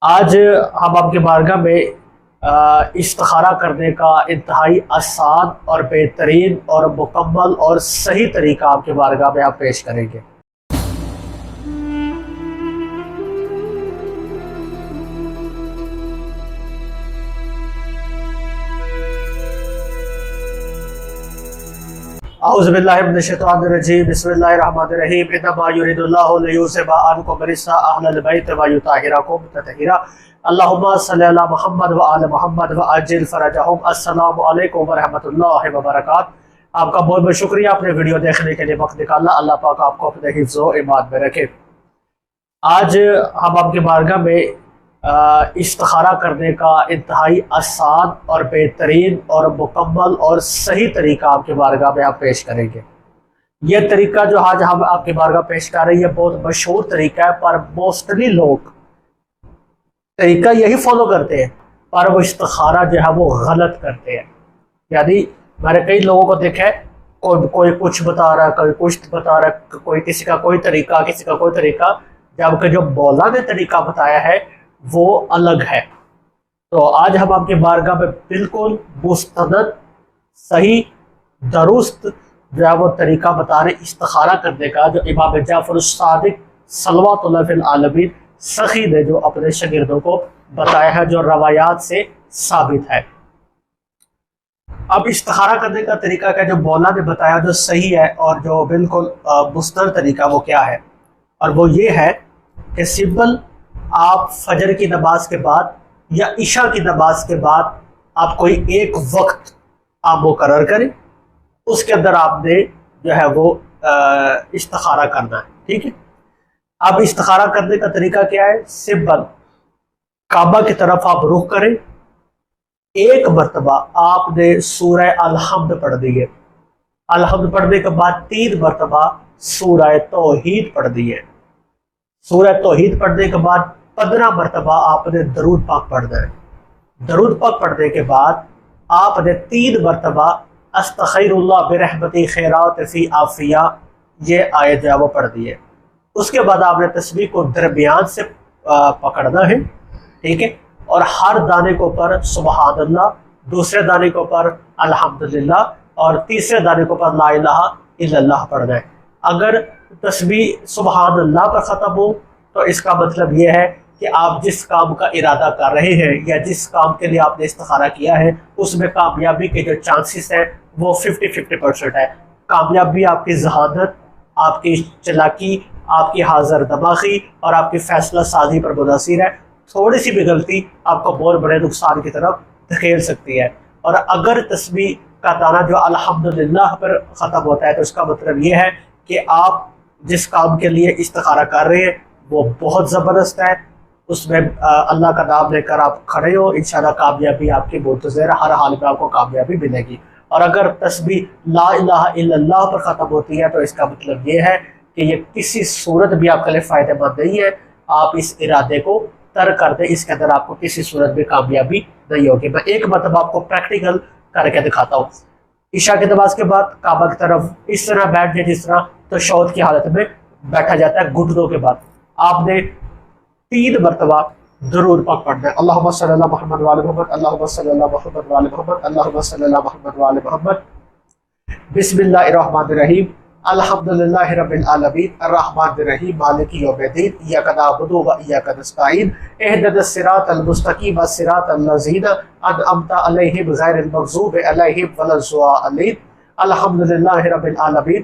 آج ہم آپ کی بارگاہ میں استخارہ کرنے کا انتہائی آسان اور بہترین اور مکمل اور صحیح طریقہ آپ کی بارگاہ میں آپ پیش کریں گے۔ اعوذ باللہ من الشیطان الرجیم، بسم اللہ الرحمن الرحیم، انما یرید اللہ لیذھب عنکم الرجس اہل البیت ویطہرکم تطہیرا۔ اللہم صلی علی محمد وآل محمد وعجل فرجہم۔ السلام علیکم ورحمۃ اللہ وبرکاتہ۔ آپ کا بہت بہت شکریہ اپنے ویڈیو دیکھنے کے لیے وقت نکالنا۔ اللہ پاک آپ کو اپنے حفظ و ایمان میں رکھے۔ آج ہم آپ کی بارگاہ میں استخارہ کرنے کا انتہائی آسان اور بہترین اور مکمل اور صحیح طریقہ آپ کی بارگاہ میں آپ پیش کریں گے۔ یہ طریقہ جو آج ہم آپ کی بارگاہ پیش کر رہے ہیں یہ بہت مشہور طریقہ ہے، پر موسٹلی لوگ طریقہ یہی فالو کرتے ہیں پر وہ استخارہ جو ہے وہ غلط کرتے ہیں۔ یعنی میں نے کئی لوگوں کو دیکھا ہے، کوئی کچھ بتا رہا ہے، کوئی کچھ بتا رہا ہے، کوئی کسی کا کوئی طریقہ، کسی کا کوئی طریقہ، جبکہ جو مولا نے طریقہ بتایا ہے وہ الگ ہے۔ تو آج ہم آپ کی بارگاہ میں بالکل مستند، صحیح، درست جو ہے وہ طریقہ بتا رہے استخارہ کرنے کا، جو امام جعفر الصادق صلوات اللہ فی العالمین سخی نے جو اپنے شاگردوں کو بتایا ہے، جو روایات سے ثابت ہے۔ اب استخارہ کرنے کا طریقہ کا جو مولا نے بتایا جو صحیح ہے اور جو بالکل مستند طریقہ وہ کیا ہے، اور وہ یہ ہے کہ سمپل آپ فجر کی نماز کے بعد یا عشاء کی نماز کے بعد آپ کوئی ایک وقت آپ مقرر کریں، اس کے اندر آپ نے جو ہے وہ استخارہ کرنا ہے، ٹھیک ہے۔ اب استخارہ کرنے کا طریقہ کیا ہے؟ سمپل، کعبہ کی طرف آپ رخ کریں، ایک مرتبہ آپ نے سورہ الحمد پڑھ دی ہے، الحمد پڑھنے کے بعد 3 مرتبہ سورہ توحید پڑھ دی ہے، سورہ توحید پڑھنے کے بعد 15 مرتبہ آپ نے درود پاک پڑھنا ہے، درود پاک پڑھنے کے بعد آپ نے 3 مرتبہ استغفر اللہ برحمتی خیرات فی عافیہ یہ آیت جو ہے وہ پڑھ دی ہے۔ اس کے بعد آپ نے تسبیح کو درمیان سے پکڑنا ہے، ٹھیک ہے، اور ہر دانے کے اوپر سبحان اللہ، دوسرے دانے کے اوپر الحمدللہ، اور تیسرے دانے کے اوپر لا الہ الا اللہ پڑھنا ہے۔ اگر تسبیح سبحان اللہ پر ختم ہو تو اس کا مطلب یہ ہے کہ آپ جس کام کا ارادہ کر رہے ہیں یا جس کام کے لیے آپ نے استخارہ کیا ہے اس میں کامیابی کے جو چانسز ہیں وہ 50% ہے۔ کامیابی آپ کی ذہانت، آپ کی چلاکی، آپ کی حاضر دماغی اور آپ کی فیصلہ سازی پر منحصر ہے۔ تھوڑی سی بھی غلطی آپ کو بہت بڑے نقصان کی طرف دھکیل سکتی ہے۔ اور اگر تسبیح کا دانہ جو الحمدللہ پر ختم ہوتا ہے تو اس کا مطلب یہ ہے کہ آپ جس کام کے لیے استخارہ کر رہے ہیں وہ بہت زبردست ہے، اس میں اللہ کا نام لے کر آپ کھڑے ہو، انشاءاللہ کامیابی آپ کی منتظر، ہر حال میں آپ کو کامیابی ملے گی۔ اور اگر تسبیح لا الہ الا اللہ پر ختم ہوتی ہے تو اس کا مطلب یہ ہے کہ یہ کسی صورت بھی آپ کے لیے فائدہ مند نہیں ہے، آپ اس ارادے کو ترک کر دیں، اس کے اندر آپ کو کسی صورت بھی کامیابی نہیں ہوگی۔ میں ایک مرتبہ آپ کو پریکٹیکل کر کے دکھاتا ہوں۔ عشاء کی نماز کے بعد کعبہ کی طرف اس طرح بیٹھ جائے جس طرح تشہد کی حالت میں بیٹھا جاتا ہے، گھٹنوں کے بعد آپ نے 3 مرتبہ درود پاک پڑھنا ہے۔ اللہم صلی اللہ محمد وعلی محمد، اللہم صلی اللہ محمد وعلی محمد، اللہم صلی اللہ محمد وعلی محمد۔ بسم اللہ الرحمن الرحیم، الحمدللہ رب العالمین، الرحمن الرحیم، مالک یوم الدین، ایاک نعبد و ایاک نستعین، اہدنا الصراط المستقیم، صراط الذین انعمت علیہم غیر المغضوب علیہم ولا الضالین، الحمدللہ رب العالمین۔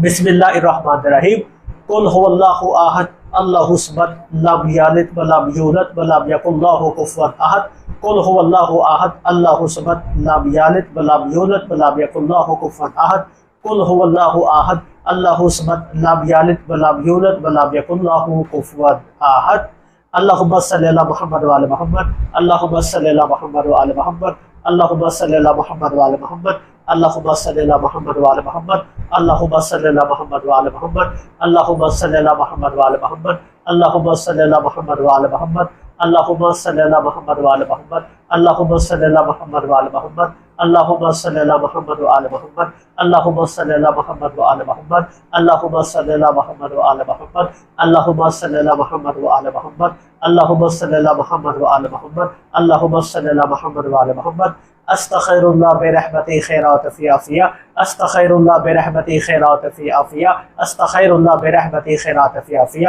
بسم اللہ الرحمن الرحیم، قل هو اللہ احد اللہ الصمد لم یلد ولم یولد ولم یکن له کفوا احد، قل هو اللہ احد اللہ الصمد لم یلد ولم یولد ولم یکن له کفوا احد، قل هو اللہ احد اللہ الصمد لم یلد ولم یولد ولم یکن له کفوا احد۔ اللہم صلی علی محمد وعلی محمد، اللہم صلی علی محمد وعلی محمد، اللہم صلی علی محمد وعلی محمد، اللہم صلی علی محمد وعلی محمد، اللہم صلی علی محمد وعلی محمد، اللہم صلی علی محمد وعلی محمد، اللہم صلی علی محمد وعلی محمد، اللہم صلی علی محمد وعلی محمد، اللہم صلی علی محمد وعلی محمد، اللہم صلی علی محمد وعلی محمد، اللہم صلی علی محمد وعلی محمد، اللہم صلی علی محمد وعلی محمد، اللہم صلی علی محمد وعلی محمد، اللہم صلی علی محمد و آل محمد، اللہم صلی علی محمد و آل محمد، استغفر اللہ برحمتی خیرات فی عافیہ، استغفر اللہ برحمتی خیرات فی عافیہ، استغفر اللہ برحمتی خیرات فی عافیہ۔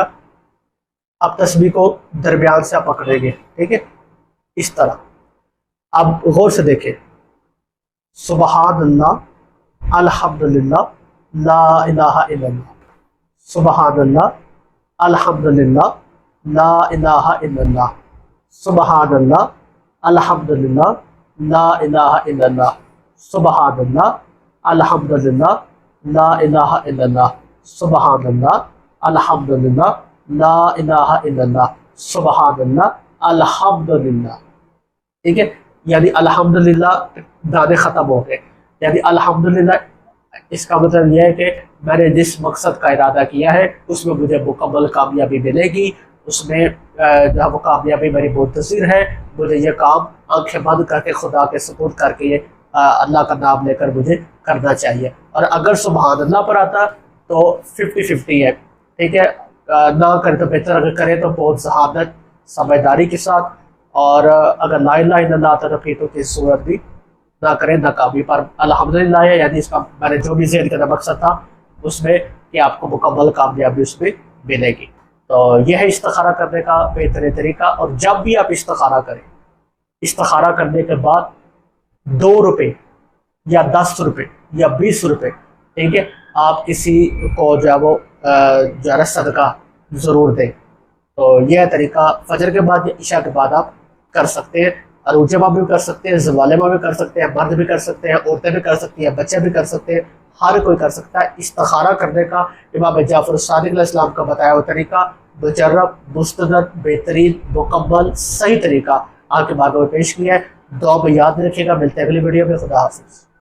اب تسبیح کو درمیان سے آپ پکڑیں گے، ٹھیک ہے، اس طرح۔ اب غور سے دیکھیں، سبحان اللہ، الحمدللہ، لا الہ الا اللہ، سبحان اللہ، الحمدللہ، لا الہ الا اللہ، سبحان اللہ، الحمدللہ، لا الہ الا اللہ، سبحان اللہ، الحمدللہ، لا الہ الا اللہ، سبحان اللہ، الحمدللہ، لا الہ الا اللہ، سبحان اللہ، الحمدللہ۔ ٹھیک ہے، یعنی الحمدللہ دانے ختم ہو گئے، یعنی الحمدللہ اس کا مطلب یہ ہے کہ میں نے جس مقصد کا ارادہ کیا ہے اس میں مجھے مکمل کامیابی ملے گی، اس میں جو ہے وہ کامیابی میری منتظر ہے، مجھے یہ کام آنکھیں بند کر کے خدا کے سپرد کر کے یہ اللہ کا نام لے کر مجھے کرنا چاہیے۔ اور اگر سبحان اللہ پر آتا تو 50-50 ہے، ٹھیک ہے، نہ کرے تو بہتر، اگر کرے تو بہت ذہانت سمجھداری کے ساتھ، اور اگر لا الہ الا اللہ آتا تو پھر تو کس صورت بھی نہ کرے ناکامی پر الحمدللہ ہے، یعنی اس کا میں نے جو بھی ذہن کا مقصد تھا اس میں کہ آپ کو مکمل کامیابی اس میں ملے گی۔ تو یہ ہے استخارہ کرنے کا بہترین طریقہ۔ اور جب بھی آپ استخارہ کریں، استخارہ کرنے کے بعد 2 روپے یا 10 روپے یا 20 روپے، ٹھیک ہے، آپ کسی کو جو ہے وہ جو ہے صدقہ ضرور دیں۔ تو یہ طریقہ فجر کے بعد یا عشاء کے بعد آپ کر سکتے ہیں، عروج جمعہ بھی کر سکتے ہیں، زوال جمعہ بھی کر سکتے ہیں، مرد بھی کر سکتے ہیں، عورتیں بھی کر سکتی ہیں، بچے بھی کر سکتے ہیں، ہر کوئی کر سکتا ہے۔ استخارہ کرنے کا امام جعفر الصادق علیہ السلام کا بتایا ہوا طریقہ مجرب، مستند، بہترین، مکمل، صحیح طریقہ آپ کے بارگاہ میں پیش کیا ہے۔ دعا میں یاد رکھیے گا، ملتے ہیں اگلی ویڈیو میں۔ خدا حافظ۔